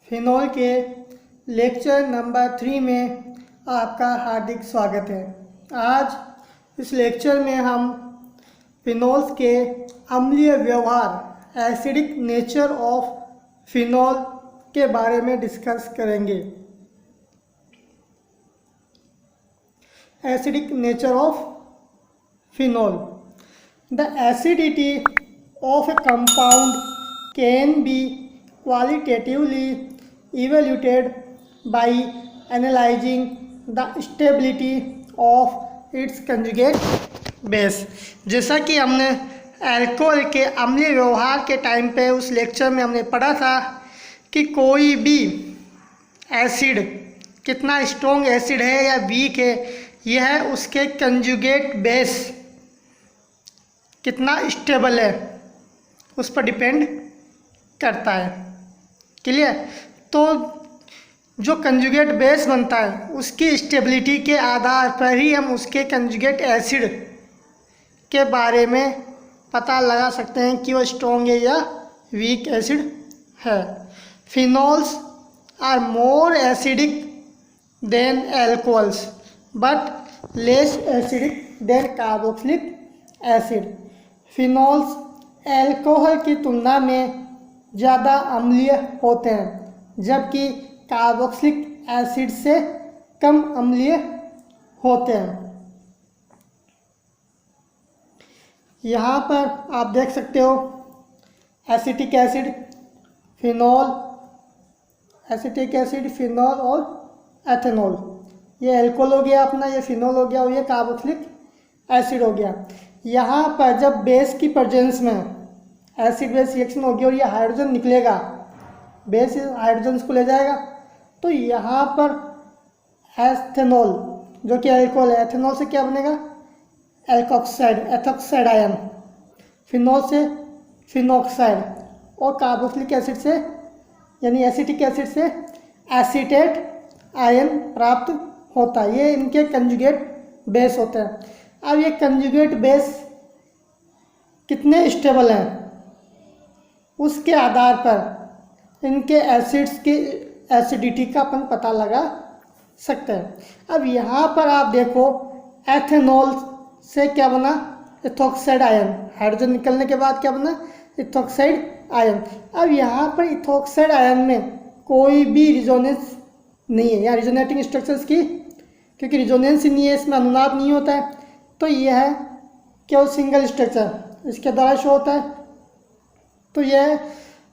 Phenol के lecture number 3 में आपका हार्दिक स्वागत है। आज इस लेक्चर में हम फिनोल्स के अम्लीय व्यवहार एसिडिक नेचर ऑफ फिनोल के बारे में डिस्कस करेंगे। Acidic nature of phenol. The acidity of A compound can be qualitatively evaluated by analyzing the stability of its conjugate base। जैसा कि हमने अल्कोहल के अम्लीय व्यवहार के टाइम पे उस लेक्चर में हमने पढ़ा था कि कोई भी एसिड कितना स्ट्रॉन्ग एसिड है या वीक है, यह उसके कंजुगेट बेस कितना स्टेबल है उस पर डिपेंड करता है। क्लियर? तो जो कंजुगेट बेस बनता है उसकी स्टेबिलिटी के आधार पर ही हम उसके कंजुगेट एसिड के बारे में पता लगा सकते हैं कि वो स्ट्रॉन्ग है या वीक एसिड है। Phenols are more acidic than alcohols but less acidic than carboxylic acid. Phenols alcohol की तुलना में ज़्यादा अम्लीय होते हैं, जबकि कार्बोक्सिलिक एसिड से कम अम्लीय होते हैं। यहाँ पर आप देख सकते हो acetic acid, phenol, acetic acid, phenol और एथेनॉल। ये अल्कोहल हो गया अपना, ये फिनोल हो गया और ये कार्बोक्सिलिक एसिड हो गया। यहाँ पर जब बेस की प्रेजेंस में एसिड बेस रिएक्शन होगी और ये हाइड्रोजन निकलेगा, बेस हाइड्रोजन को ले जाएगा, तो यहाँ पर एथेनॉल जो कि अल्कोहल है, एथेनॉल से क्या बनेगा? Alkoxide, ethoxide ion. फिनोल से फिनोक्साइड और कार्बोक्सिलिक एसिड से यानी एसिटिक एसिड से एसीटेट आयन प्राप्त होता है। ये इनके कंजुगेट बेस होते हैं। अब ये कंजुगेट बेस कितने स्टेबल हैं उसके आधार पर इनके एसिड्स की एसिडिटी का अपन पता लगा सकते हैं। अब यहाँ पर आप देखो एथेनॉल से क्या बना? Ethoxide ion. हाइड्रोजन निकलने के बाद क्या बना? Ethoxide ion. अब यहाँ पर इथोक्साइड आयन में कोई भी रिजोनेंस नहीं है, यहाँ रिजोनेटिंग स्ट्रक्चर्स की क्योंकि रिजोनेंस ही नहीं है, इसमें अनुनाद नहीं होता है, तो यह है केवल सिंगल स्ट्रक्चर इसके द्वारा शो होता है। तो यह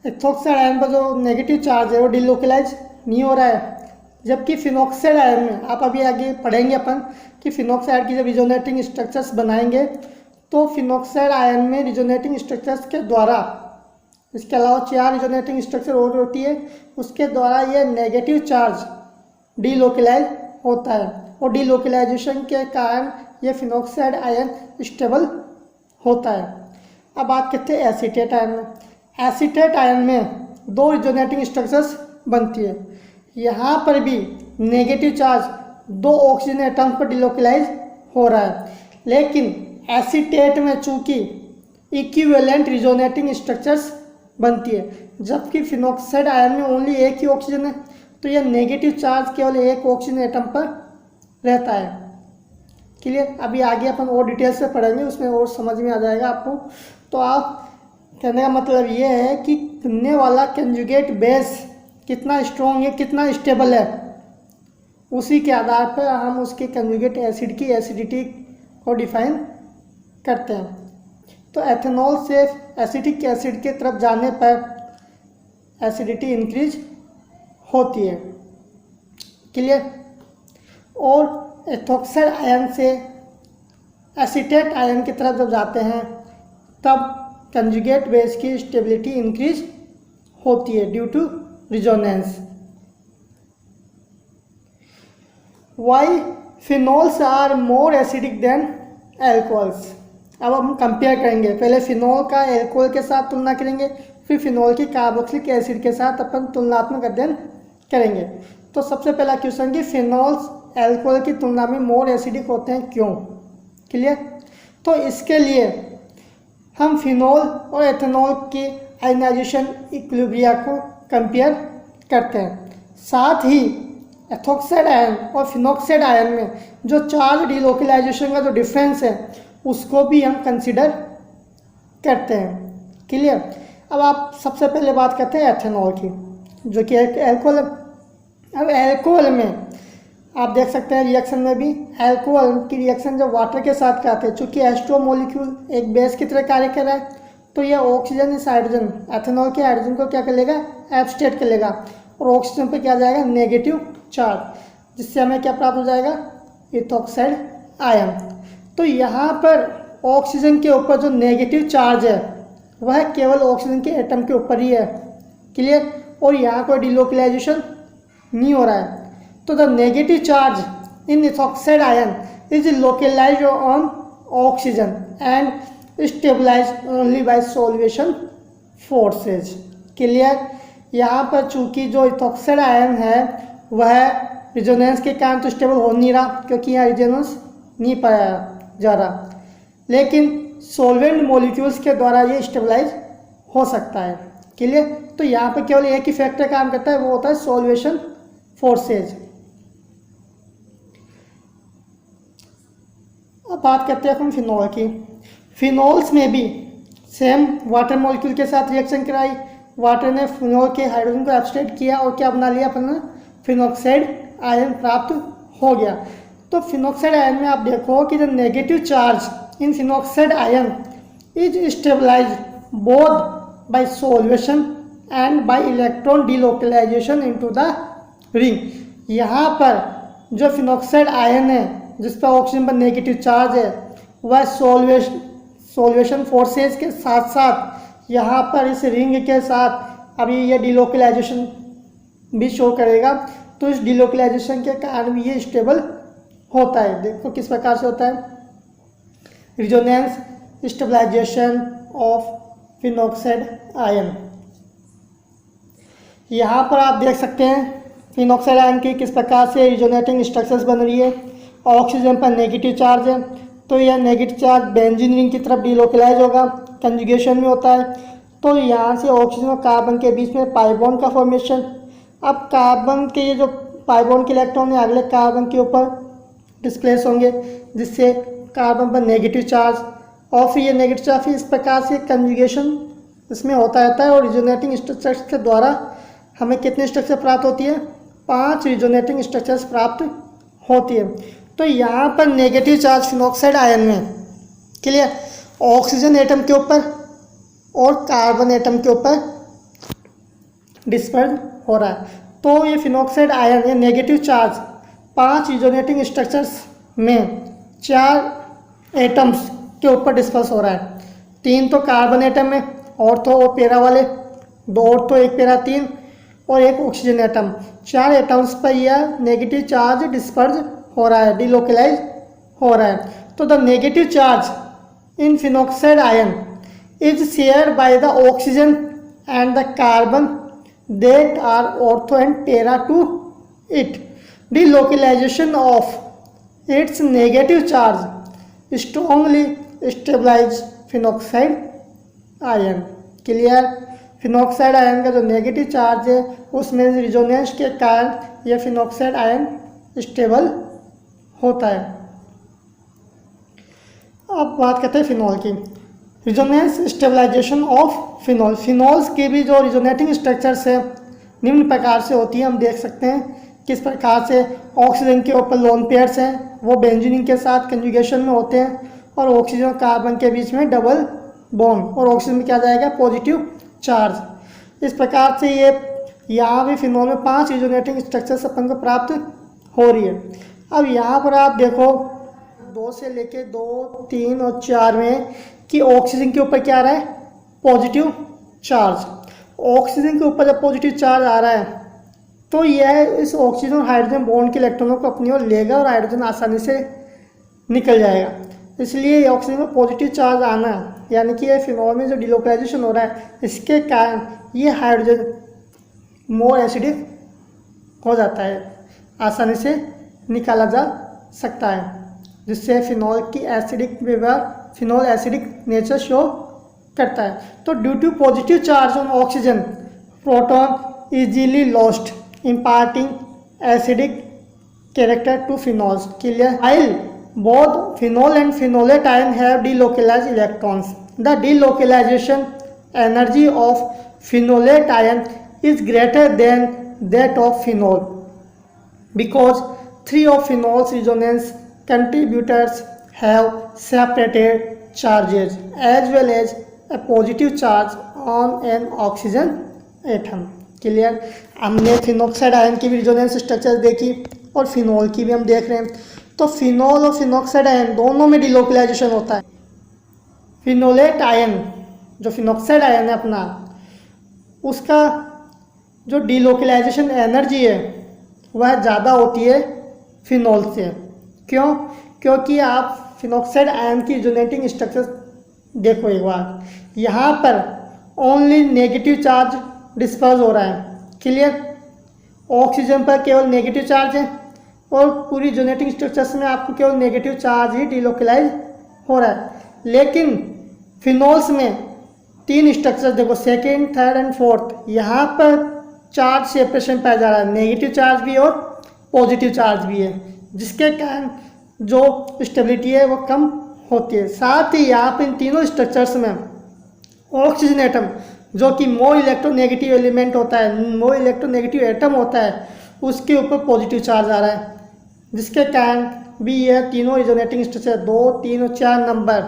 इथोक्साइड आयन पर जो नेगेटिव चार्ज है वो डिलोकलाइज नहीं हो रहा है, जबकि फिनोक्साइड आयन में आप अभी आगे पढ़ेंगे अपन कि फिनोक्साइड की जब रिजोनेटिंग स्ट्रक्चर्स बनाएंगे तो फिनोक्साइड आयन में रिजोनेटिंग स्ट्रक्चर्स के द्वारा, इसके अलावा 4 रिजोनेटिंग स्ट्रक्चर और होती है, उसके द्वारा यह नेगेटिव चार्ज डिलोकलाइज होता है और डिलोकलाइजेशन के कारण यह फिनोक्साइड आयन स्टेबल होता है। अब बात करते हैं एसीटेट आयन में। एसीटेट आयन में 2 रिजोनेटिंग स्ट्रक्चर्स बनती है। यहाँ पर भी नेगेटिव चार्ज 2 ऑक्सीजन एटम पर डिलोकलाइज हो रहा है, लेकिन एसीटेट में चूंकि इक्विवेलेंट रिजोनेटिंग स्ट्रक्चर्स बनती है, जबकि फिनोक्साइड आयन में ओनली एक ही ऑक्सीजन है, तो यह नेगेटिव चार्ज केवल एक ऑक्सीजन एटम पर रहता है। क्लियर? अभी आगे अपन और डिटेल से पढ़ेंगे, उसमें और समझ में आ जाएगा आपको। तो आप कहने का मतलब ये है कि बनने वाला कंजुगेट बेस कितना स्ट्रॉन्ग है, कितना स्टेबल है, उसी के आधार पर हम उसके कंजुगेट एसिड की एसिडिटी को डिफाइन करते हैं। तो एथेनॉल से एसिटिक एसिड के तरफ जाने पर एसिडिटी इंक्रीज होती है। क्लियर? और इथोक्साइड आयन से एसीटेट आयन की तरफ जब जाते हैं तब कंजुगेट बेस की स्टेबिलिटी इंक्रीज होती है due to resonance. Why phenols are more acidic than alcohols. अब हम कंपेयर करेंगे, पहले फिनोल का एल्कोहल के साथ तुलना करेंगे, फिर फिनोल की कार्बोक्सिलिक एसिड के साथ अपन तुलनात्मक अध्ययन करेंगे। तो सबसे पहला क्वेश्चन कि फिनोल्स एल्कोहल की तुलना में मोर एसिडिक होते हैं, क्यों? क्लियर? तो इसके लिए हम फिनोल और एथेनॉल के आयनाइजेशन इक्विलिब्रिया को कंपेयर करते हैं। साथ ही एथोक्साइड आयन और फिनोक्साइड आयन में जो चार्ज डिलोकलाइजेशन का जो डिफरेंस है उसको भी हम कंसिडर करते हैं। क्लियर। अब आप सबसे पहले बात करते हैं एथेनॉल की, जो कि एक एल्कोहल। अब एल्कोहल में आप देख सकते हैं रिएक्शन में भी एल्कोहल की रिएक्शन जब वाटर के साथ करते हैं, चूँकि H2O मॉलिक्यूल एक बेस की तरह कार्य कर रहा है, तो यह ऑक्सीजन इस हाइड्रोजन एथेनॉल के हाइड्रोजन को क्या कर लेगा, एब्स्टेट कर लेगा, और ऑक्सीजन पे क्या जाएगा, नेगेटिव चार्ज, जिससे हमें क्या प्राप्त हो जाएगा, इथोक्साइड आयन। तो यहाँ पर ऑक्सीजन के ऊपर जो नेगेटिव चार्ज है वह केवल ऑक्सीजन के एटम के ऊपर ही है। क्लियर। और यहाँ कोई डिलोकलाइजेशन नहीं हो रहा है। तो the negative charge in ethoxide ion is localized on oxygen and stabilized only by solvation forces. Clear. यहाँ पर चूंकि जो इथोक्साइड आयन है वह रिजोनेंस के कारण तो स्टेबल हो नहीं रहा, क्योंकि यहाँ रिजोनेंस नहीं पाया जा रहा, लेकिन सॉल्वेंट मॉलिक्यूल्स के द्वारा ये स्टेबलाइज हो सकता है। क्लियर। तो यहाँ पर केवल एक ही फैक्टर काम करता है, वो होता है सॉल्वेशन फोर्सेज। अब बात करते हैं हम फिनॉल की। फिनॉल्स में भी सेम वाटर मॉलिक्यूल के साथ रिएक्शन कराई, वाटर ने फिनॉल के हाइड्रोजन को एब्स्ट्रेट किया और क्या बना लिया अपना, फिनॉक्साइड आयन प्राप्त हो गया। तो फिनॉक्साइड आयन में आप देखो कि the negative charge in phenoxide ion is stabilized both by solvation and by electron delocalization into the ring. यहाँ पर जो फिनॉक्साइड आयन है जिस पर ऑक्सीजन पर नेगेटिव चार्ज है वह सॉल्वेशन फोर्सेज के साथ साथ यहाँ पर इस रिंग के साथ अभी ये डिलोकलाइजेशन भी शो करेगा। तो इस डिलोकलाइजेशन के कारण भी ये स्टेबल होता है। देखो किस प्रकार से होता है, resonance stabilization of phenoxide ion. यहाँ पर आप देख सकते हैं फिनॉक्साइड आयन की किस प्रकार से रिजोनेटिंग स्ट्रक्चर्स बन रही है। ऑक्सीजन पर नेगेटिव चार्ज है, तो यह नेगेटिव चार्ज बेंजीन रिंग की तरफ डिलोकलाइज होगा, कंजुगेशन में होता है। तो यहाँ से ऑक्सीजन और कार्बन के बीच में पाई बॉन्ड का फॉर्मेशन। अब कार्बन के ये जो पाई बॉन्ड के इलेक्ट्रॉन है अगले कार्बन के ऊपर डिस्प्लेस होंगे, जिससे कार्बन पर नेगेटिव चार्ज और फिर ये नेगेटिव चार्ज फिर इस प्रकार से कंजुगेशन इसमें होता रहता है। और रिजोनेटिंग स्ट्रक्चर्स के द्वारा हमें कितने स्ट्रक्चर प्राप्त होती है, 5 रिजोनेटिंग स्ट्रक्चर्स प्राप्त होती है। तो यहाँ पर नेगेटिव चार्ज फिनॉक्साइड आयन में क्लियर ऑक्सीजन एटम के ऊपर और कार्बन एटम के ऊपर डिस्पर्स हो रहा है। तो ये फिनॉक्साइड आयन या नेगेटिव चार्ज 5 रिजोनेटिंग स्ट्रक्चर्स में 4 एटम्स के ऊपर डिस्पर्स हो रहा है। 3 तो कार्बन एटम में, और तो वो पैरा वाले 2 और तो 1 पैरा 3 और 1 ऑक्सीजन एटम। 4 एटम्स पर यह नेगेटिव चार्ज डिस्पर्स हो रहा है, डिलोकलाइज हो रहा है। तो the negative charge in phenoxide ion is shared by the oxygen and the carbon that are ortho and para to it. Delocalization of its negative charge strongly stabilize phenoxide ion. Clear. Phenoxide ion का जो negative charge है उसमें resonance के कारण यह phenoxide ion stable होता है। अब बात करते हैं फिनॉल की। Resonance stabilization of phenol. Phenols की भी जो रिजोनेटिंग स्ट्रक्चर्स है निम्न प्रकार से होती है। हम देख सकते हैं किस प्रकार से ऑक्सीजन के ऊपर लोन पेयर्स हैं वो बेंजीन के साथ कंजुगेशन में होते हैं और ऑक्सीजन और कार्बन के बीच में डबल बॉन्ड और ऑक्सीजन में क्या जाएगा, पॉजिटिव चार्ज। इस प्रकार से ये यहाँ भी फिनॉल में 5 रिजोनेटिंग स्ट्रक्चर्स अपन को प्राप्त हो रही है। अब यहाँ पर आप देखो 2 से लेके 2, 3 और 4 में कि ऑक्सीजन के ऊपर क्या आ रहा है, पॉजिटिव चार्ज। ऑक्सीजन के ऊपर जब पॉजिटिव चार्ज आ रहा है तो यह इस ऑक्सीजन और हाइड्रोजन बॉन्ड के इलेक्ट्रॉनों को अपनी ओर लेगा और हाइड्रोजन आसानी से निकल जाएगा। इसलिए ऑक्सीजन में पॉजिटिव चार्ज आना यानी कि ये फिनॉल में जो डिलोकलाइजेशन हो रहा है इसके कारण ये हाइड्रोजन मोर एसिडिक हो जाता है, आसानी से निकाला जा सकता है, जिससे फिनॉल की एसिडिक व्यवहार, फिनॉल एसिडिक नेचर शो करता है। तो due to positive charge on oxygen proton easily lost, imparting acidic character to phenols. Clear? While both phenol and phenolate ion have delocalized electrons, the delocalization energy of phenolate ion is greater than that of phenol, because three of phenol's resonance contributors have separated charges as well as a positive charge on an oxygen atom. Clear? हमने phenoxide ion की भी resonance structure देखी और phenol की भी हम देख रहे हैं। तो फिनॉल और फिनॉक्साइड आयन दोनों में डिलोकलाइजेशन होता है। फिनोलेट आयन जो फिनॉक्साइड आयन है अपना, उसका जो डिलोकलाइजेशन एनर्जी है वह ज़्यादा होती है फिनॉल से। क्यों? क्योंकि आप फिनॉक्साइड आयन की रिजोनेटिंग स्ट्रक्चर देखो एक बार, यहाँ पर ओनली नेगेटिव चार्ज डिस्पर्स हो रहा है। क्लियर? ऑक्सीजन पर केवल नेगेटिव चार्ज है और पूरी रिजोनेटिंग स्ट्रक्चर्स में आपको केवल नेगेटिव चार्ज ही डिलोकलाइज हो रहा है। लेकिन फिनॉल्स में तीन स्ट्रक्चर्स देखो, सेकेंड, थर्ड एंड फोर्थ, यहाँ पर चार्ज सेपरेशन पाया जा रहा है, नेगेटिव चार्ज भी और पॉजिटिव चार्ज भी है, जिसके कारण जो स्टेबिलिटी है वो कम होती है। साथ ही यहाँ पर इन तीनों स्ट्रक्चर्स में ऑक्सीजन एटम जो कि मोर इलेक्ट्रोनेगेटिव एलिमेंट होता है, मोर इलेक्ट्रोनेगेटिव एटम होता है, उसके ऊपर पॉजिटिव चार्ज आ रहा है, जिसके कारण भी यह तीनों रिजोनेटिंग स्ट्रक्चर 2, 3 और 4 नंबर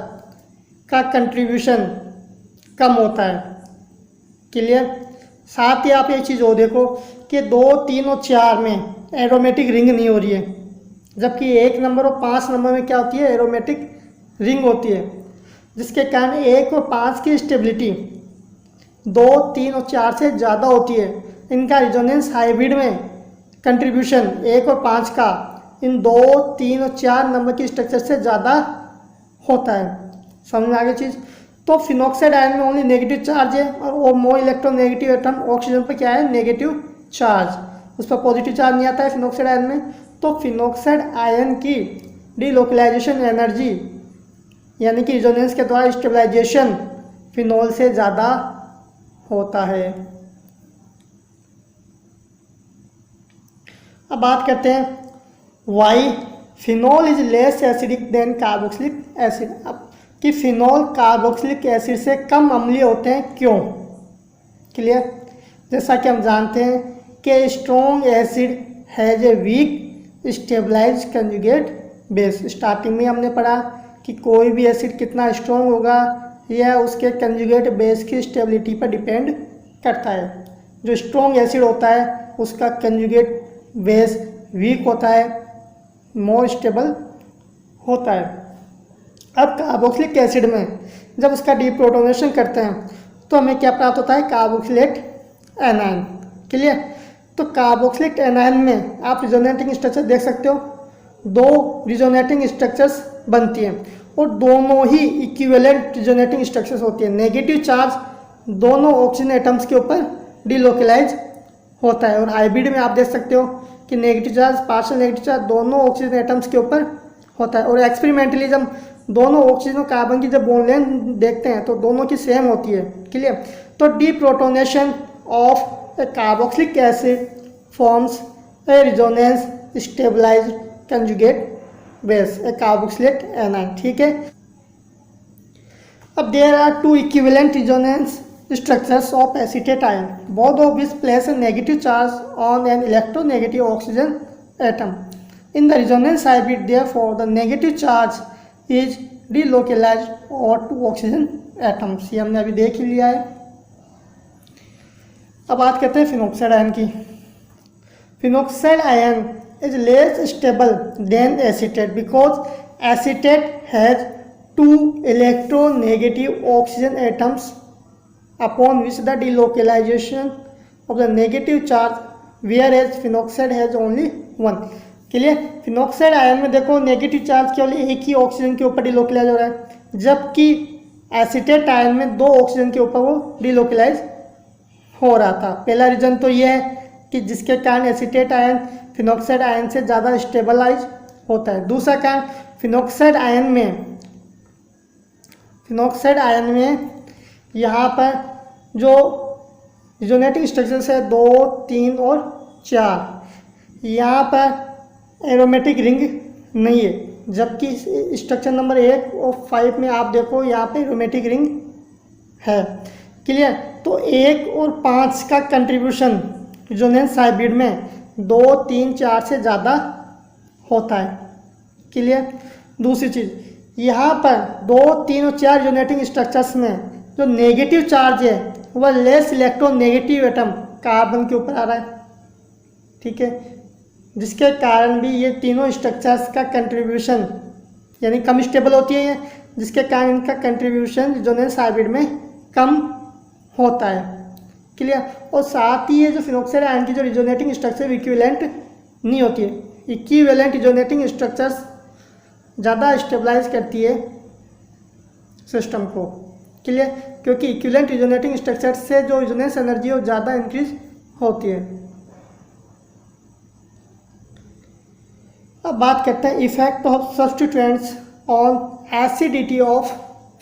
का कंट्रीब्यूशन कम होता है। क्लियर? साथ ही आप एक चीज़ और देखो कि 2, 3 और 4 में एरोमेटिक रिंग नहीं हो रही है, जबकि 1 नंबर और 5 नंबर में क्या होती है? एरोमेटिक रिंग होती है, जिसके कारण 1 और 5 की स्टेबिलिटी 2, 3 और 4 से ज़्यादा होती है। इनका रिजोनेंस हाइब्रिड में कंट्रीब्यूशन 1 और 5 का इन 2, 3 और 4 नंबर की स्ट्रक्चर से ज़्यादा होता है। समझ में आ गई चीज़? तो फिनॉक्साइड आयन में ओनली नेगेटिव चार्ज है और मोर इलेक्ट्रोनेगेटिव एटम ऑक्सीजन पर क्या है? नेगेटिव चार्ज, उस पर पॉजिटिव चार्ज नहीं आता है फिनॉक्साइड आयन में। तो फिनॉक्साइड आयन की डिलोकलाइजेशन एनर्जी यानी कि रिजोनेंस के द्वारा स्टेबलाइजेशन फिनॉल से ज़्यादा होता है। अब बात करते हैं why phenol is less acidic than carboxylic acid. अब कि फिनॉल कार्बोक्सिलिक एसिड से कम अम्लीय होते हैं, क्यों? क्लियर? जैसा कि हम जानते हैं कि strong acid has a weak stabilize conjugate base. Starting में हमने पढ़ा कि कोई भी एसिड कितना स्ट्रॉन्ग होगा यह उसके कंजुगेट बेस की स्टेबिलिटी पर डिपेंड करता है। जो स्ट्रॉन्ग एसिड होता है उसका कंजुगेट बेस वीक होता है, मोर स्टेबल होता है। अब कार्बोक्सिलिक एसिड में जब उसका डीप्रोटोनेशन करते हैं तो हमें क्या प्राप्त होता है? Carboxylate anion. क्लियर? तो कार्बोक्सिलिक एनायन में आप रिजोनेटिंग स्ट्रक्चर देख सकते हो, 2 रिजोनेटिंग स्ट्रक्चर्स बनती हैं और दोनों ही इक्विवेलेंट रिजोनेटिंग स्ट्रक्चर्स होती है। नेगेटिव चार्ज दोनों ऑक्सीजन एटम्स के ऊपर डिलोकलाइज होता है और हाइब्रिड में आप देख सकते हो कि negative charge, partial negative charge दोनों ऑक्सीजन एटम्स के ऊपर होता है। और एक्सपेरिमेंटली जब दोनों ऑक्सीजन और कार्बन की जब बॉन्ड लेंथ देखते हैं तो दोनों की सेम होती है। क्लियर? तो deprotonation of a carboxylic acid forms a resonance stabilized conjugate base, a carboxylate anion. ठीक है? अब there are 2 equivalent resonance structures of acetate ion, both of which place a negative charge on an electronegative oxygen atom. In the resonance hybrid, therefore, the negative charge is delocalized over 2 oxygen atoms. ये हमने अभी देख ही लिया है। अब बात करते हैं फिनॉक्साइड आयन की। Phenoxide ion is less stable than acetate because acetate has 2 electronegative oxygen atoms upon which the delocalization of the negative charge, whereas phenoxide has only 1. Clear? Phenoxide ion में देखो नेगेटिव चार्ज केवल एक ही oxygen के ऊपर delocalise हो रहा है, जबकि एसीटेट आयन में 2 ऑक्सीजन के ऊपर वो डिलोकलाइज हो रहा था। पहला रीजन तो ये है कि जिसके कारण एसीटेट आयन फिनॉक्साइड आयन से ज़्यादा स्टेबलाइज होता है। दूसरा कारण फिनॉक्साइड आयन में यहाँ पर जो रिजोनेटिंग स्ट्रक्चर्स है 2, 3 और 4। यहाँ पर एरोमेटिक रिंग नहीं है, जबकि स्ट्रक्चर नंबर 1 और 5 में आप देखो यहाँ पे एरोमेटिक रिंग है। क्लियर। तो 1 और 5 का कंट्रीब्यूशन रिजोनेंस हाइब्रिड में 2, 3, 4 से ज़्यादा होता है। क्लियर। दूसरी चीज़, यहाँ पर 2, 3 और 4 रिजोनेटिंग स्ट्रक्चर्स में जो नेगेटिव चार्ज है वह less electron negative atom carbon के ऊपर आ रहा है। ठीक है, जिसके कारण भी ये तीनों स्ट्रक्चर्स का कंट्रीब्यूशन यानी कम स्टेबल होती है ये, जिसके कारण इनका कंट्रीब्यूशन रिजोनेंस हाइब्रिड में कम होता है। क्लियर। और साथ ही ये जो फिनोक्साइड आयन की जो रिजोनेटिंग स्ट्रक्चर इक्विवेलेंट नहीं होती है, इक्विवेलेंट रिजोनेटिंग स्ट्रक्चर्स ज़्यादा स्टेबलाइज करती है सिस्टम को। क्लियर। क्योंकि इक्विवेलेंट रिजोनेटिंग स्ट्रक्चर से जो रिजोनेंस एनर्जी है वो ज़्यादा इंक्रीज होती है। अब बात करते हैं effect of substituents on acidity of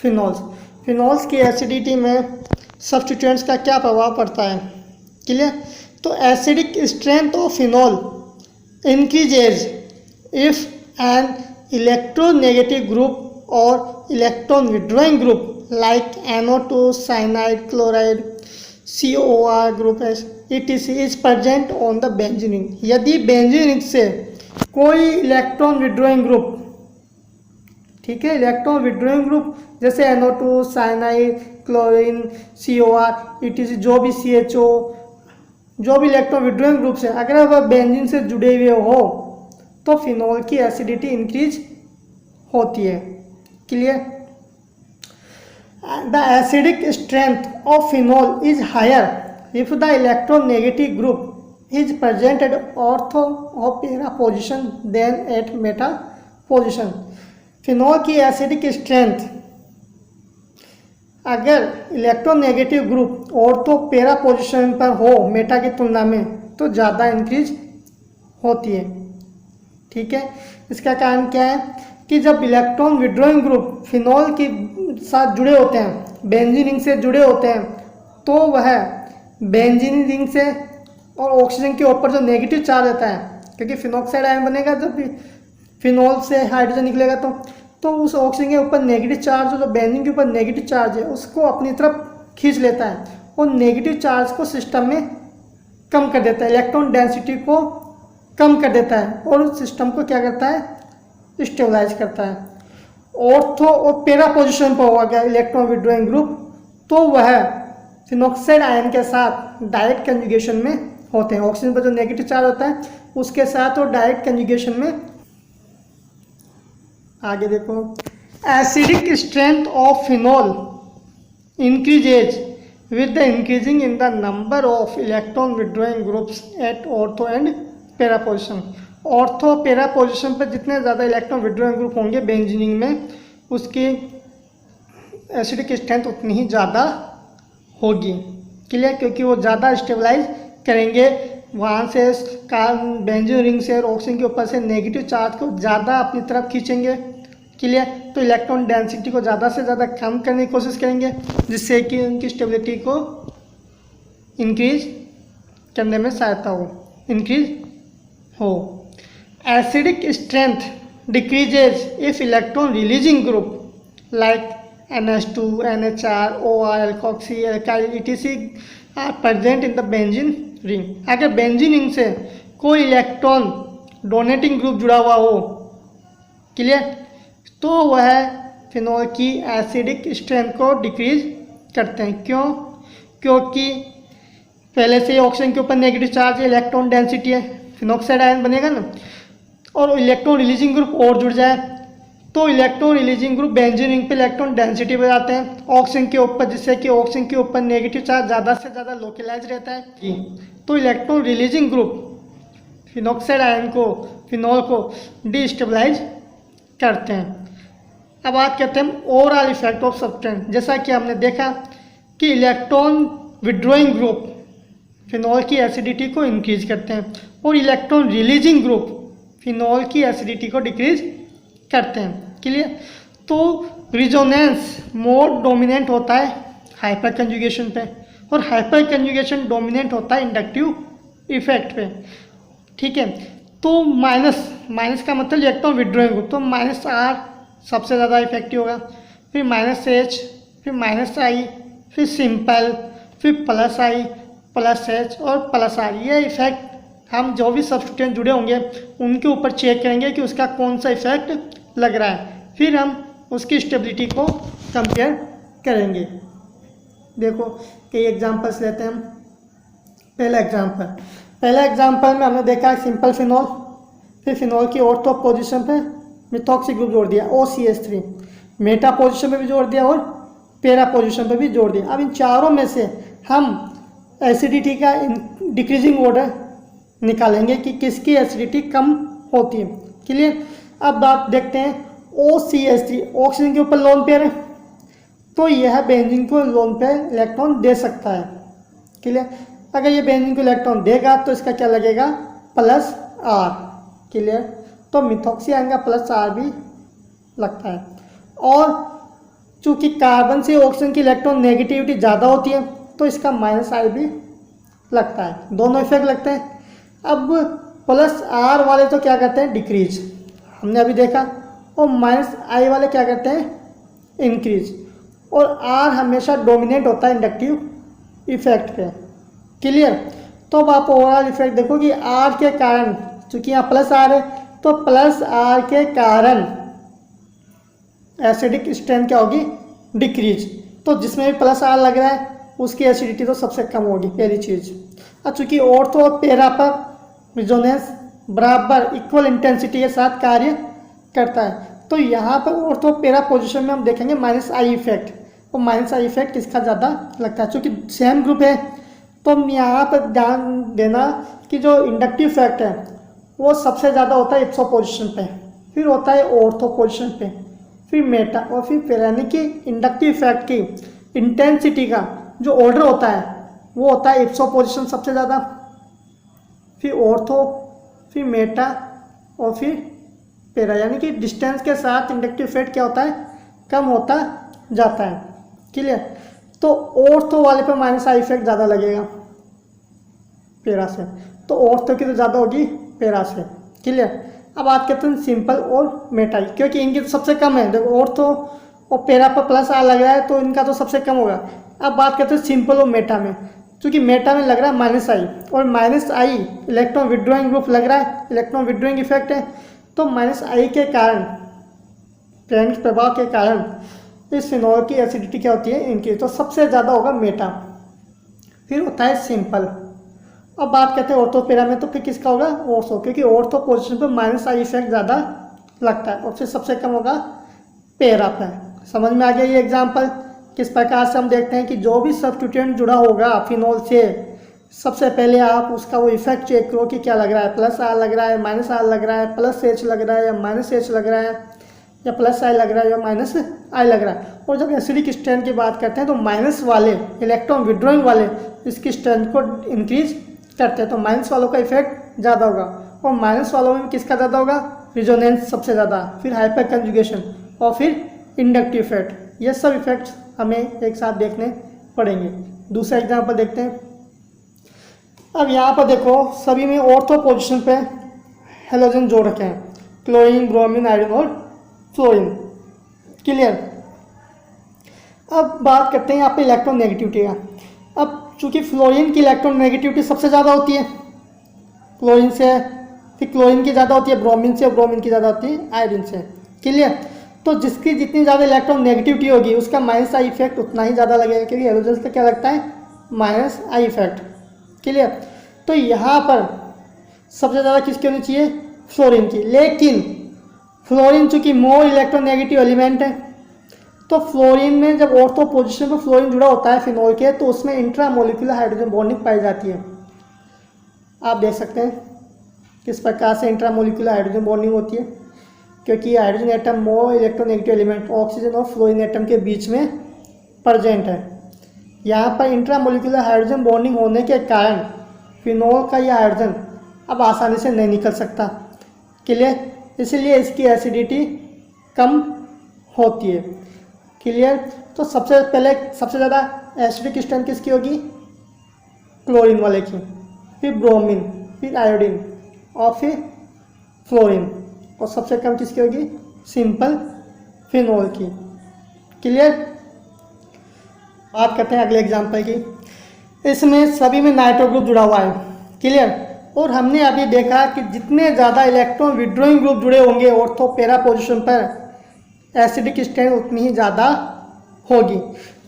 phenols. Phenols की एसिडिटी में सब्स्टिट्यूएंट्स का क्या प्रभाव पड़ता है। क्लियर। तो acidic strength of phenol increases if an electronegative group और electron withdrawing group like NO2, cyanide, chloride, COR group etc is present on the benzene ring। यदि बेंजीन रिंग से कोई इलेक्ट्रॉन विड्रॉइंग ग्रुप, ठीक है, electron withdrawing group जैसे NO2, cyanide, chlorine, COR etc जो भी CHO जो भी इलेक्ट्रॉन विड्रॉइंग ग्रुप से अगर वह बेंजीन से जुड़े हुए हो तो फिनॉल की एसिडिटी इंक्रीज होती है। Clear. The acidic strength of phenol is higher if the electronegative group is present at ortho or para position than at meta position। Phenol की एसिडिक स्ट्रेंथ अगर electronegative group ortho para position पर हो Meta की तुलना में तो ज़्यादा increase होती है। ठीक है। इसका कारण क्या है कि जब इलेक्ट्रॉन विड्रॉइंग ग्रुप फिनॉल के साथ जुड़े होते हैं, बेंजीन रिंग से जुड़े होते हैं, तो वह बेंजीन रिंग से और ऑक्सीजन के ऊपर जो नेगेटिव चार्ज रहता है, क्योंकि फिनॉक्साइड आयन बनेगा जब भी फिनॉल से हाइड्रोजन निकलेगा तो उस ऑक्सीजन के ऊपर नेगेटिव चार्ज जो बेंजीन के ऊपर नेगेटिव चार्ज है उसको अपनी तरफ खींच लेता है और नेगेटिव चार्ज को सिस्टम में कम कर देता है, इलेक्ट्रॉन डेंसिटी को कम कर देता है और सिस्टम को क्या करता है, स्टेबलाइज करता है। ऑर्थो और पैरा पोजीशन पर होगा इलेक्ट्रॉन विड्रॉइंग ग्रुप तो वह फिनॉक्साइड आयन के साथ डायरेक्ट कंजुगेशन में होते हैं। ऑक्सीजन पर जो नेगेटिव चार्ज होता है उसके साथ वो डायरेक्ट कंजुगेशन में। आगे देखो, acidic strength of phenol increases with the increasing in the number of electron withdrawing groups at ortho and para position. Ortho para position पर जितने ज़्यादा इलेक्ट्रॉन विड्रॉइंग ग्रुप होंगे बेंजीन में उसकी एसिडिक स्ट्रेंथ उतनी ही ज़्यादा होगी। क्लियर। क्योंकि वो ज़्यादा स्टेबलाइज करेंगे, वहाँ से बेंजीन रिंग से और ऑक्सीजन के ऊपर से नेगेटिव चार्ज को ज़्यादा अपनी तरफ खींचेंगे। क्लियर। तो इलेक्ट्रॉन डेंसिटी को ज़्यादा से ज़्यादा कम करने की कोशिश करेंगे जिससे कि उनकी स्टेबिलिटी को इंक्रीज करने में सहायता हो, इंक्रीज हो। Acidic strength decreases if electron releasing group like NH2, NHR, OR, alkoxy, alkyl etc are present in the benzene ring. अगर बेंजीन रिंग से कोई इलेक्ट्रॉन डोनेटिंग ग्रुप जुड़ा हुआ हो, क्लियर, तो वह फिनॉल की एसिडिक स्ट्रेंथ को डिक्रीज करते हैं। क्यों? क्योंकि पहले से ही ऑक्सीजन के ऊपर नेगेटिव चार्ज है, इलेक्ट्रॉन डेंसिटी है, फिनॉक्साइड आयन बनेगा ना, और इलेक्ट्रॉन रिलीजिंग ग्रुप और जुड़ जाए तो electron releasing group benzene ring पे इलेक्ट्रॉन डेंसिटी बढ़ाते हैं ऑक्सीजन के ऊपर, जिससे कि ऑक्सीजन के ऊपर नेगेटिव चार्ज ज़्यादा से ज़्यादा लोकलाइज रहता है। तो electron releasing group phenoxide ion को, फिनॉल को डिस्टेबलाइज करते हैं। अब बात करते हैं ओवरऑल इफेक्ट ऑफ सब्सटेंस। जैसा कि हमने देखा कि इलेक्ट्रॉन विड्रॉइंग ग्रुप फिनॉल की एसिडिटी को इंक्रीज करते हैं और इलेक्ट्रॉन रिलीजिंग ग्रुप फिनॉल की एसिडिटी को डिक्रीज करते हैं। क्लियर। तो रिजोनेंस मोड डोमिनेंट होता है हाइपर कंजुगेशन पे और हाइपर कंजुगेशन डोमिनेंट होता है इंडक्टिव इफेक्ट पे। ठीक है, तो माइनस का मतलब इलेक्ट्रॉन विड्रॉइंग, तो माइनस आर सबसे ज़्यादा इफेक्टिव होगा, फिर माइनस एच, फिर माइनस आई, फिर सिंपल, फिर प्लस आई, प्लस एच और प्लस आर। ये इफेक्ट हम जो भी सब्स्टिट्यूएंट जुड़े होंगे उनके ऊपर चेक करेंगे कि उसका कौन सा इफेक्ट लग रहा है, फिर हम उसकी स्टेबिलिटी को कंपेयर करेंगे। देखो कई एग्जांपल्स लेते हैं हम। पहला एग्जांपल में हमने देखा सिंपल फिनॉल, फिर फिनॉल की ऑर्थो पोजीशन पे मिथॉक्सी ग्रुप जोड़ दिया OCH3, मेटा पोजीशन पे भी जोड़ दिया और पैरा पोजीशन पे भी जोड़ दिया। अब इन चारों में से हम एसिडिटी का डिक्रीजिंग ऑर्डर निकालेंगे कि किसकी एसिडिटी कम होती है। क्लियर। अब बात देखते हैं OCH3, ऑक्सीजन के ऊपर लोन पेयर है, तो यह बेंजीन को लोन पेयर इलेक्ट्रॉन दे सकता है। क्लियर। अगर ये बेंजीन को इलेक्ट्रॉन देगा तो इसका क्या लगेगा, प्लस आर। क्लियर। तो मिथॉक्सी आएगा प्लस आर भी लगता है। और चूंकि कार्बन से ऑक्सीजन की इलेक्ट्रॉन नेगेटिविटी ज़्यादा होती है तो इसका माइनस आई भी लगता है, दोनों इफेक्ट लगते हैं। अब प्लस आर वाले तो क्या करते हैं, डिक्रीज, हमने अभी देखा, और माइनस आई वाले क्या करते हैं, इंक्रीज। और आर हमेशा डोमिनेट होता है इंडक्टिव इफेक्ट पे। क्लियर। तो अब आप ओवरऑल इफेक्ट देखो कि आर के कारण, चूंकि यहाँ प्लस आर है तो प्लस आर के कारण एसिडिक स्ट्रेंथ क्या होगी, डिक्रीज। तो जिसमें भी प्लस आर लग रहा है उसकी एसिडिटी तो सबसे कम होगी, पहली चीज़। और चूंकि ऑर्थो और पैरा पर रिजोनेंस बराबर इक्वल इंटेंसिटी के साथ कार्य करता है, तो यहाँ पर ऑर्थो पैरा पोजीशन में हम देखेंगे माइनस आई इफेक्ट, और माइनस आई इफेक्ट किसका ज़्यादा लगता है, चूँकि सेम ग्रुप है। तो हम यहाँ पर ध्यान देना कि जो इंडक्टिव इफेक्ट है वो सबसे ज़्यादा होता है इप्सो पोजीशन पे, फिर होता है ऑर्थो पोजीशन पे, फिर मेटा और फिर पैरा। यानी कि इंडक्टिव इफेक्ट की इंटेंसिटी का जो ऑर्डर होता है वो होता है इप्सो पोजीशन सबसे ज़्यादा, फिर ऑर्थो, फिर मेटा और फिर पैरा। यानी कि डिस्टेंस के साथ इंडक्टिव इफेक्ट क्या होता है, कम होता जाता है। क्लियर। तो ऑर्थो वाले पर माइनस आई इफेक्ट ज़्यादा लगेगा पैरा से, तो ऑर्थो की तो ज़्यादा होगी पैरा से। क्लियर। अब बात करते हैं सिंपल और मेटा, क्योंकि इनकी तो सबसे कम है। देखो ऑर्थो और पैरा पर प्लस आर लग रहा है तो इनका तो सबसे कम होगा। अब बात करते हैं सिंपल और मेटा में, क्योंकि मेटा में लग रहा है माइनस आई, और माइनस आई इलेक्ट्रॉन विड्रॉइंग ग्रुप लग रहा है, इलेक्ट्रॉन विड्रॉइंग इफेक्ट है। तो माइनस आई के कारण, फ्रेंड्स प्रभाव के कारण इस फिनॉल की एसिडिटी क्या होती है, इनकी तो सबसे ज़्यादा होगा मेटा, फिर होता है सिंपल। अब बात करते हैं ऑर्थो पैरा में, तो फिर किसका होगा, ऑर्थो, क्योंकि ऑर्थो पोजीशन पर माइनस आई इफेक्ट ज़्यादा लगता है, और फिर सबसे कम होगा पैरा पर। समझ में आ गया ये एग्जाम्पल। किस प्रकार से हम देखते हैं कि जो भी सब्स्टिट्यूएंट जुड़ा होगा फिनॉल से, सबसे पहले आप उसका वो इफेक्ट चेक करो कि क्या लग रहा है, प्लस आर लग रहा है, माइनस आर लग रहा है, प्लस एच लग रहा है या माइनस एच लग रहा है, या प्लस आई लग रहा है या माइनस आई लग रहा है। और जब एसिडिक स्ट्रेंथ की बात करते हैं तो माइनस वाले इलेक्ट्रॉन विड्रॉइंग वाले इसकी स्ट्रेंथ को इंक्रीज करते हैं, तो माइनस वालों का इफेक्ट ज़्यादा होगा। और माइनस वालों में किसका ज़्यादा होगा, रिजोनेंस सबसे ज़्यादा, फिर हाइपर कंजुगेशन और फिर इंडक्टिव इफेक्ट। ये सब इफेक्ट्स हमें एक साथ देखने पड़ेंगे। दूसरा एग्जाम्पल देखते हैं। अब यहाँ पर देखो सभी में ऑर्थो पोजीशन पे हेलोजन जोड़ रखे हैं, क्लोरीन, ब्रोमीन, आयोडीन और फ्लोरीन। क्लियर। अब बात करते हैं यहाँ पे इलेक्ट्रॉन नेगेटिविटी का। अब चूंकि फ्लोरीन की इलेक्ट्रॉन नेगेटिविटी सबसे ज़्यादा होती है क्लोरीन से, फिर क्लोरीन की ज़्यादा होती है ब्रोमीन से, और ब्रोमीन की ज़्यादा होती है आयोडीन से। क्लियर। तो जिसकी जितनी ज़्यादा इलेक्ट्रॉन नेगेटिविटी होगी उसका माइनस आई इफेक्ट उतना ही ज़्यादा लगेगा, क्योंकि हेलोजन का क्या लगता है, माइनस आई इफेक्ट। क्लियर। तो यहाँ पर सबसे ज़्यादा किसकी होनी चाहिए, फ्लोरीन की। लेकिन फ्लोरीन चूँकि मोर इलेक्ट्रॉन नेगेटिव एलिमेंट है, तो फ्लोरीन में जब ऑर्थो पोजीशन पर फ्लोरीन जुड़ा होता है फिनॉल के, तो उसमें इंट्रामोलिकुलर हाइड्रोजन बॉन्डिंग पाई जाती है। आप देख सकते हैं किस प्रकार से इंट्रामोलिकुलर हाइड्रोजन बॉन्डिंग होती है, क्योंकि hydrogen atom more electronegative element oxygen और फ्लोरीन एटम के बीच में प्रेजेंट है। यहाँ पर इंट्रामोलिकुलर हाइड्रोजन बॉन्डिंग होने के कारण फिनॉल का यह हाइड्रोजन अब आसानी से नहीं निकल सकता। क्लियर। इसलिए इसकी एसिडिटी कम होती है। क्लियर। तो सबसे पहले सबसे ज़्यादा एसिडिक स्ट्रेंथ किसकी होगी, क्लोरीन वाले की, फिर ब्रोमीन, फिर आयोडीन और फिर फ्लोरीन, और सबसे कम किसकी होगी, सिंपल फिनॉल की। क्लियर। बात करते हैं अगले एग्जांपल की। इसमें सभी में नाइट्रो ग्रुप जुड़ा हुआ है। क्लियर। और हमने अभी देखा कि जितने ज़्यादा इलेक्ट्रॉन विड्रॉइंग ग्रुप जुड़े होंगे ऑर्थो पैरा पोजीशन पर एसिडिक स्ट्रेंथ उतनी ही ज़्यादा होगी।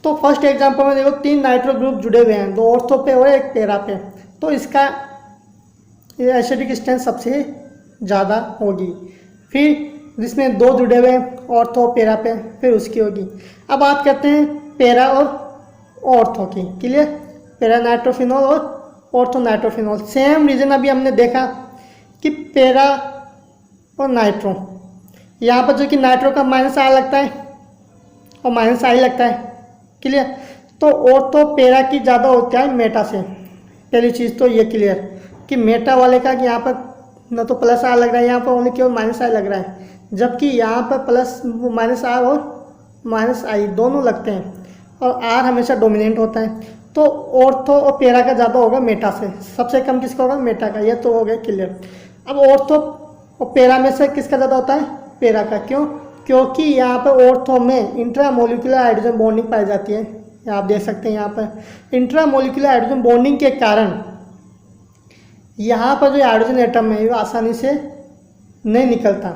तो फर्स्ट एग्जांपल में देखो 3 नाइट्रो ग्रुप जुड़े हुए हैं, 2 ऑर्थो पे और 1 पैरा पे, तो इसका एसिडिक स्ट्रेंथ सबसे ज़्यादा होगी। फिर जिसमें 2 जुड़े हुए हैं ऑर्थो पैरा पे, फिर उसकी होगी। अब बात करते हैं पैरा और ऑर्थो की। क्लियर। पैरा नाइट्रोफिनॉल और ऑर्थो नाइट्रोफिनॉल। सेम रीजन अभी हमने देखा कि पैरा और नाइट्रो, यहाँ पर जो कि नाइट्रो का माइनस आ लगता है और माइनस आई लगता है। क्लियर। तो ऑर्थो पैरा की ज़्यादा होता है मेटा से। पहली चीज़ तो ये क्लियर कि मेटा वाले का कि यहाँ पर न तो प्लस आर लग रहा है, यहाँ पर ओनली केवल माइनस आई लग रहा है, जबकि यहाँ पर प्लस माइनस आर और माइनस आई दोनों लगते हैं और आर हमेशा डोमिनेंट होता है। तो ऑर्थो और पैरा का ज़्यादा होगा मेटा से, सबसे कम किसका होगा, मेटा का। ये तो हो गया क्लियर। अब ऑर्थो और पैरा में से किसका ज़्यादा होता है, पैरा का। क्यों? क्योंकि यहाँ पर ऑर्थो में इंट्रामोलिकुलर हाइड्रोजन बॉन्डिंग पाई जाती है। आप देख सकते हैं यहाँ पर इंट्रामोलिकुलर हाइड्रोजन बॉन्डिंग के कारण यहाँ पर जो हाइड्रोजन एटम है वो आसानी से नहीं निकलता,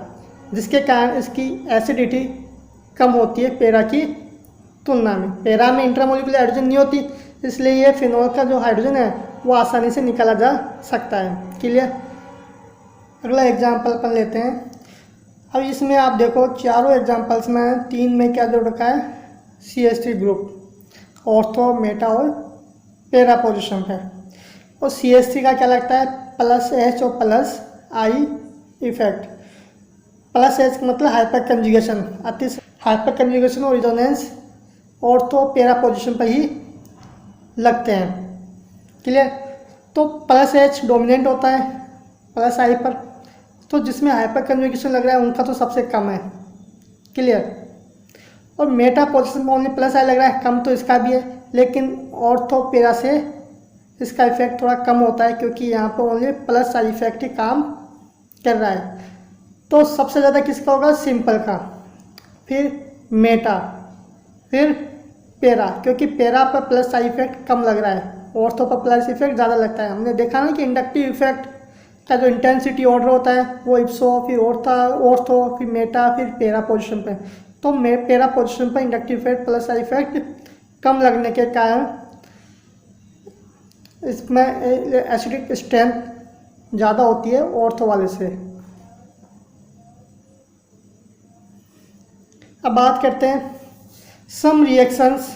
जिसके कारण इसकी एसिडिटी कम होती है पैरा की तुलना में। पैरा में इंट्रामोलिकुलर हाइड्रोजन नहीं होती, इसलिए ये फिनॉल का जो हाइड्रोजन है वो आसानी से निकाला जा सकता है। क्लियर। अगला एग्जाम्पल अपन लेते हैं। अब इसमें आप देखो चारों एग्जाम्पल्स में 3 में क्या जोड़ रखा है, CH3 ग्रुप ऑर्थो मेटा और पैरा पोजिशन पे। और CH3 का क्या लगता है, प्लस H और plus I effect. Plus H मतलब हाइपर कंजुगेशन, अति हाइपर कंजुगेशन और रिजोनेंस ऑर्थो पैरा पोजिशन पर ही लगते हैं। क्लियर। तो प्लस H डोमिनेंट होता है प्लस I पर, तो जिसमें हाइपर कंजुगेशन लग रहा है उनका तो सबसे कम है। क्लियर। और मेटा पोजिशन में ओनली प्लस I लग रहा है, कम तो इसका भी है, लेकिन ऑर्थो पैरा से इसका इफेक्ट थोड़ा कम होता है क्योंकि यहाँ पर ओनली प्लस I इफेक्ट ही काम कर रहा है। तो सबसे ज़्यादा किसका होगा, सिंपल का, फिर मेटा, फिर पैरा, क्योंकि पैरा पर प्लस आई इफेक्ट कम लग रहा है, ऑर्थो पर प्लस इफेक्ट ज़्यादा लगता है। हमने देखा ना कि इंडक्टिव इफेक्ट का जो इंटेंसिटी ऑर्डर होता है वो इप्सो, फिर ऑर्थो, फिर मेटा, फिर पैरा पोजीशन पे। तो पैरा पोजीशन पर inductive effect plus I effect कम लगने के कारण इसमें एसिडिक स्ट्रेंथ ज़्यादा होती है ऑर्थो वाले से। अब बात करते हैं some reactions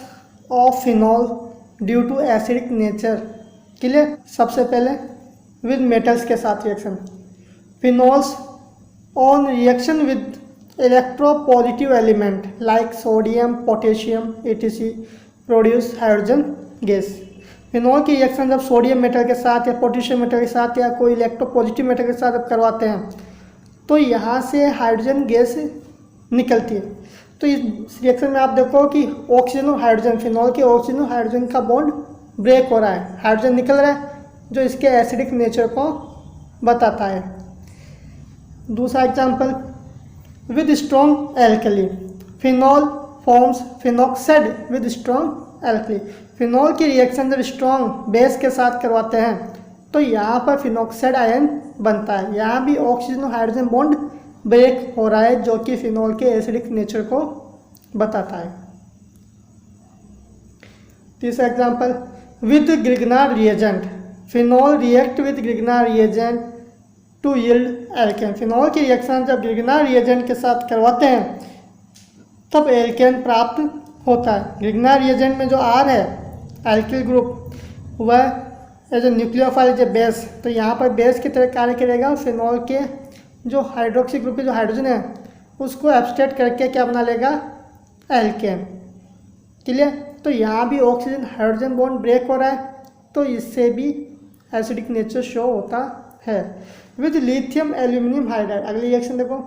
of phenol due to acidic nature. Clear. सबसे पहले विद मेटल्स के साथ reaction, phenols on reaction with electropositive element like sodium, potassium etc produce hydrogen gas. Phenol की रिएक्शन जब सोडियम मेटल के साथ या पोटेशियम मेटल के साथ या कोई इलेक्ट्रोपॉजिटिव मेटल के साथ जब करवाते हैं तो यहाँ से हाइड्रोजन गैस निकलती है। तो इस रिएक्शन में आप देखो कि ऑक्सीजन और हाइड्रोजन, फिनॉल के ऑक्सीजन और हाइड्रोजन का बॉन्ड ब्रेक हो रहा है, हाइड्रोजन निकल रहा है, जो इसके एसिडिक नेचर को बताता है। दूसरा example, with strong alkali phenol forms phenoxide with strong alkali. Phenol की रिएक्शन जब स्ट्रॉन्ग बेस के साथ करवाते हैं तो यहाँ पर फिनॉक्साइड आयन बनता है। यहाँ भी ऑक्सीजन और हाइड्रोजन बॉन्ड ब्रेक हो रहा है, जो कि फिनॉल के एसिडिक नेचर को बताता है। तीसरा example, with Grignard reagent phenol react with Grignard reagent to yield alkane. Phenol की रिएक्शन जब ग्रिग्नार रिएजेंट के साथ करवाते हैं तब एल्केन प्राप्त होता है। ग्रिग्नार रिएजेंट में जो आर है एल्किल ग्रुप, वह as a nucleophile as a base, तो यहाँ पर बेस की तरह कार्य करेगा। फिनॉल के जो हाइड्रोक्सी ग्रुप के जो हाइड्रोजन है उसको एब्स्ट्रैक्ट करके क्या बना लेगा, एल्केन। क्लियर। तो यहाँ भी ऑक्सीजन हाइड्रोजन बॉन्ड ब्रेक हो रहा है, तो इससे भी एसिडिक नेचर शो होता है। विद लिथियम एल्यूमिनियम हाइड्राइड, अगली रिएक्शन देखो,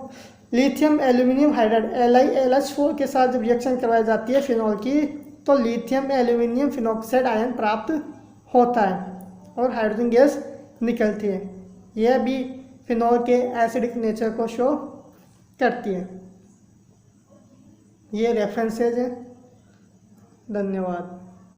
लिथियम एल्यूमिनियम हाइड्राइड LiLH4 के साथ जब रिएक्शन करवाई जाती है फिनॉल की, तो लिथियम एल्यूमिनियम फिनॉक्साइड आयन प्राप्त होता है और हाइड्रोजन गैस निकलती है। यह भी फिनॉल के एसिडिक नेचर को शो करती है। ये रेफरेंसेज हैं। धन्यवाद।